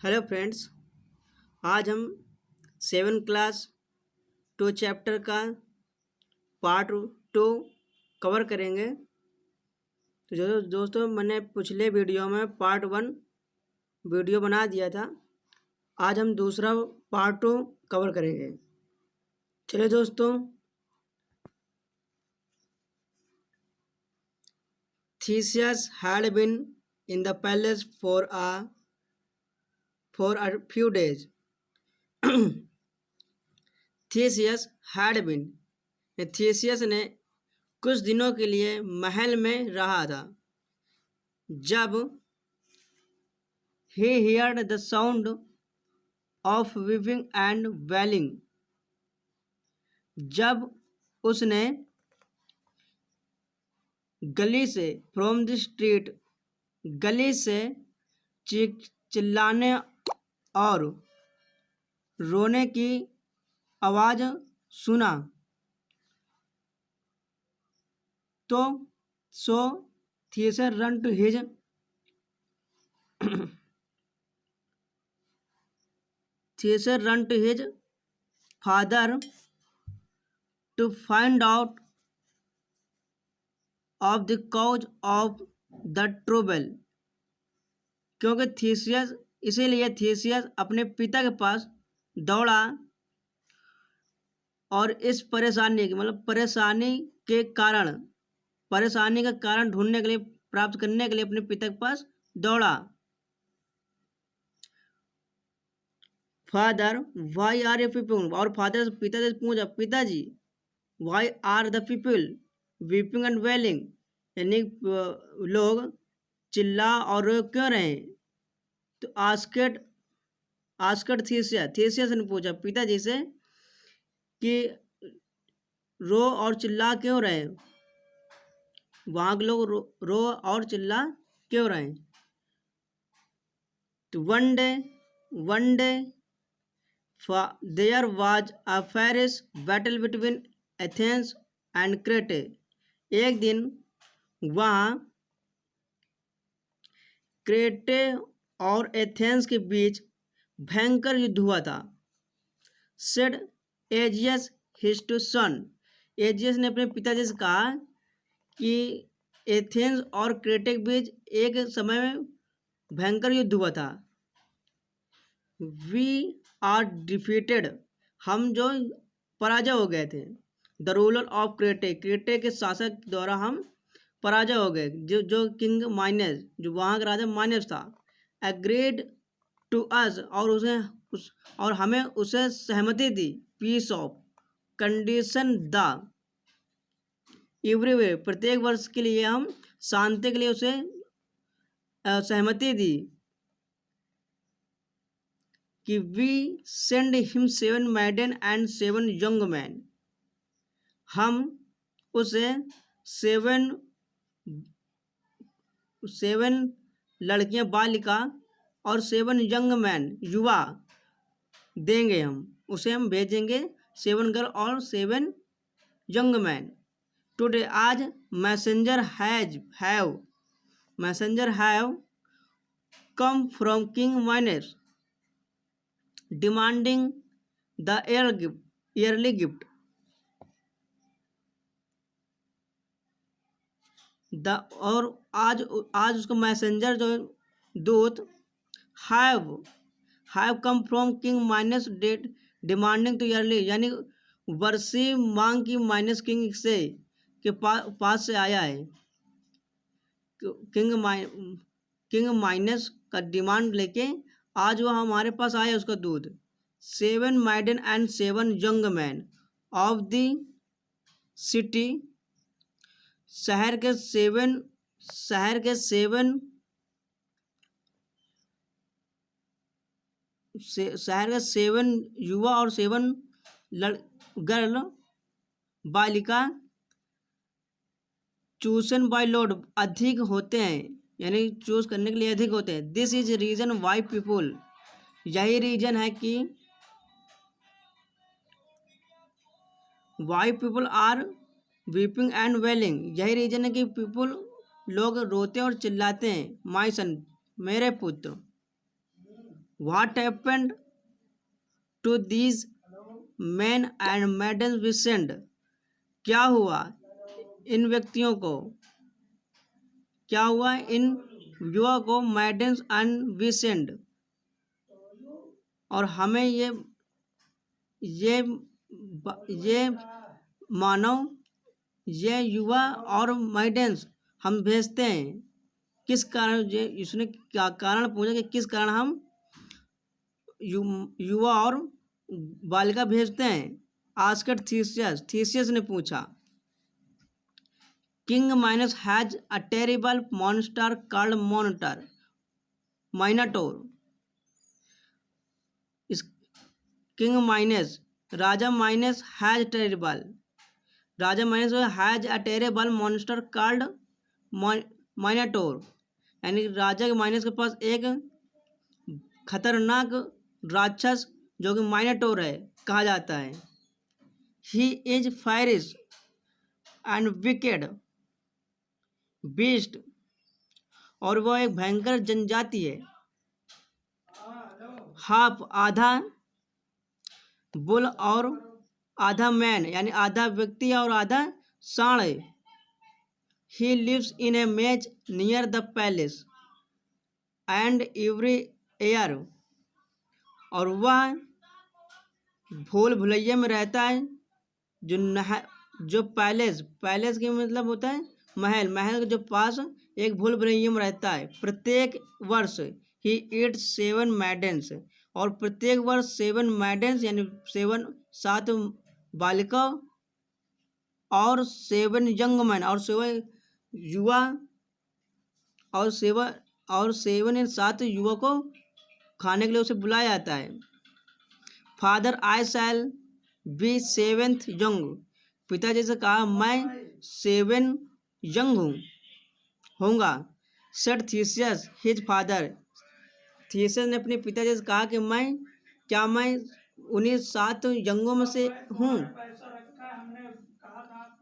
Hello friends, आज हम 7 class 2 chapter का पार्ट 2 कवर करेंगे। तो जो दोस्तों मैंने पिछले वीडियो में पार्ट 1 वीडियो बना दिया था। आज हम दूसरा पार्ट 2 कवर करेंगे। चलिए दोस्तों, Theseus had been in the palace for a few days. Theseus had been Theseus ने कुछ दिनों के लिए महल में रहा था। जब he heard the sound of weeping and wailing, जब उसने गली से from the street गली से चिल्लाने और रोने की आवाज सुना तो Theseus ran to his father to find out of the cause of the trouble, क्योंकि इसीलिए थीसियस अपने पिता के पास दौड़ा और इस परेशानी का कारण ढूंढने के लिए, प्राप्त करने के लिए अपने पिता के पास दौड़ा। Father why are you people, और पिता से पूछा, पिताजी why are the people weeping and wailing, यानी लोग चिल्ला और रो क्यों रहे। तो आस्केड थीसियस ने पूछा पिताजी से कि रो और चिल्ला क्यों रहे, वहां के लोग रो और चिल्ला क्यों रहे। तो one day there was a fierce battle between Athens and Crete, एक दिन वहां क्रेटे और एथेंस के बीच भयंकर युद्ध हुआ था। सेड एजियस हिज टू सन, एजियस ने अपने पिताजी से कहा कि एथेंस और क्रेटे के बीच एक समय में भयंकर युद्ध हुआ था। वी आर डिफीटेड, हम जो पराजय हो गए थे। द रूलर ऑफ क्रेटे के शासक द्वारा हम पराजय हो गए। जो किंग माइनस, जो वहाँ का राजा माइनस था, एग्रीड टू अस, और हमें उसे सहमति दी, peace of condition the every year, प्रत्येक वर्ष के लिए हम शांति के लिए उसे सहमति दी कि we send him 7 maiden and 7 young men, हम उसे 7 लड़कियां बालिका और 7 यंग मैन युवा देंगे, हम भेजेंगे 7 गर्ल और 7 यंग मैन। टुडे आज messenger have come from king Minos demanding the yearly gift, और आज उसका मैसेंजर जो दूत have come from king Minos that demanding to yearly, यानी वर्षीय मांग की माइनस किंग से के पास से आया है। किंग माइनस का डिमांड लेके आज वो हमारे पास आया, उसका दूध। 7 maiden and 7 young men of the city, शहर के 7 युवा और 7 गर्ल बालिका चूजन बाय लॉर्ड अधिक होते हैं, यानी चूज करने के लिए अधिक होते हैं। This is reason why people, यही रीजन है कि why people are weeping and wailing, यही रीजन है कि लोग रोते और चिल्लाते हैं। माय सन, मेरे पुत्र। What happened to these men and maidens we sent? क्या हुआ इन व्यक्तियों को, क्या हुआ इन युवा को, maidens and we sent, और हमें ये मानव, ये युवा और maidens हम भेजते हैं। किस कारण? इसने क्या कारण पूछा कि किस कारण हम युवा और बालिका भेजते हैं। आस्क्ड थीसियस ने पूछा। King Minos has a terrible monster called Minotaur. King Minos, राजा माइनस हैज टेरिबल, राजा Minos has a terrible monster called Minotaur, यानी राजा के माइनस के पास एक खतरनाक राक्षस जो कि माइनाटोर है कहा जाता है। He is fiery and wicked beast, और वह एक भयंकर जनजाति है। हाफ, आधा बुल और आधा मैन, यानी आधा व्यक्ति और आधा सांड है। ही लिव्स इन ए मेज near the palace and every air, और वह भूल भुलैया में रहता है। जो पैलेस के मतलब होता है महल, महल के जो पास एक भूल भुलैया में रहता है प्रत्येक वर्ष। ही ईट 7 maidens, और प्रत्येक वर्ष 7 maidens यानी 7 बालिका और 7 यंग मैन और 7 युवा और 7 युवा को खाने के लिए उसे बुलाया जाता है। Father I shall be 7th young, पिताजी से कहा मैं 7 यंग होऊंगा। Said Theseus his father, Theseus ने अपने पिताजी से कहा कि मैं उन्हीं 7 यंगों में से हूँ।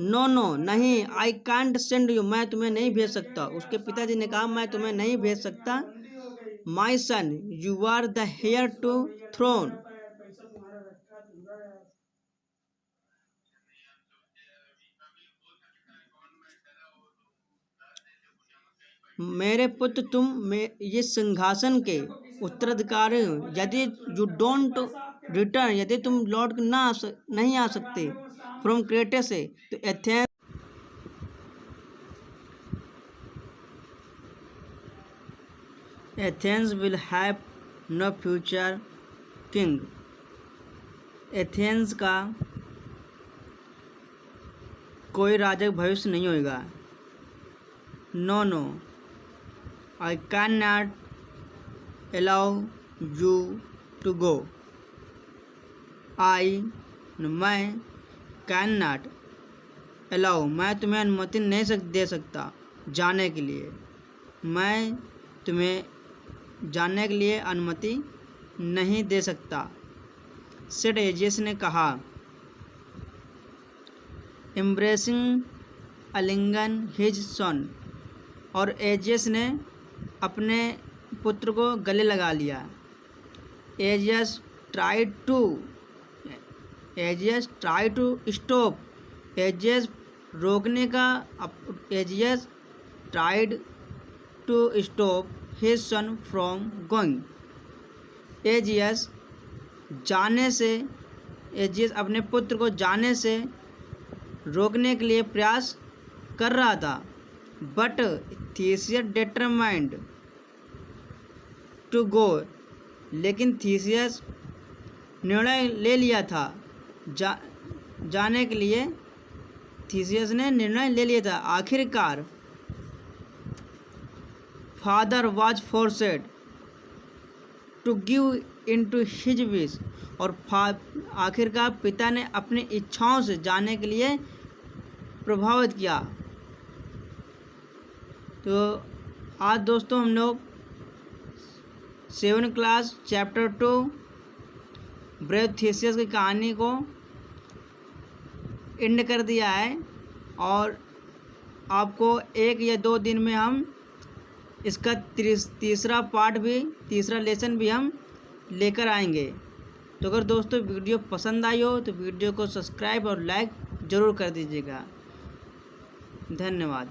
नो नहीं, आई कांट सेंड यू, मैं तुम्हें नहीं भेज सकता। उसके पिताजी ने कहा मैं तुम्हें नहीं भेज सकता। My son, you are the heir to throne, मेरे पुत्र तुम ये सिंहासन के उत्तराधिकारी हो। यदि यू डोंट रिटर्न, यदि तुम लौट नहीं आ सकते फ्रॉम क्रेटे से, तो Athens will have no future king, Athens का कोई राजा भविष्य नहीं होगा। No I can not allow you to go, मैं कैन नॉट अलाउ, मैं तुम्हें अनुमति नहीं दे सकता जाने के लिए, मैं तुम्हें जाने के लिए अनुमति नहीं दे सकता। सेड एजियस ने कहा। एम्ब्रेसिंग अलिंगन हिज सन, और एजियस ने अपने पुत्र को गले लगा लिया। Aegeus tried to stop, Aegeus रोकने का, Aegeus tried to stop his son from going, Aegeus अपने पुत्र को जाने से रोकने के लिए प्रयास कर रहा था। But Theseus determined to go, लेकिन थीसियस निर्णय ले लिया था जाने के लिए। थीसियस ने निर्णय ले लिया था आखिरकार। Father was forced to give into his wish, और आखिरकार पिता ने अपनी इच्छाओं से जाने के लिए प्रभावित किया। तो आज दोस्तों हम लोग 7th class chapter 2 brave Theseus की कहानी को एंड कर दिया है, और आपको 1 या 2 दिन में हम इसका तीसरा लेसन भी हम लेकर आएंगे। तो अगर दोस्तों वीडियो पसंद आई हो तो वीडियो को सब्सक्राइब और लाइक ज़रूर कर दीजिएगा। धन्यवाद।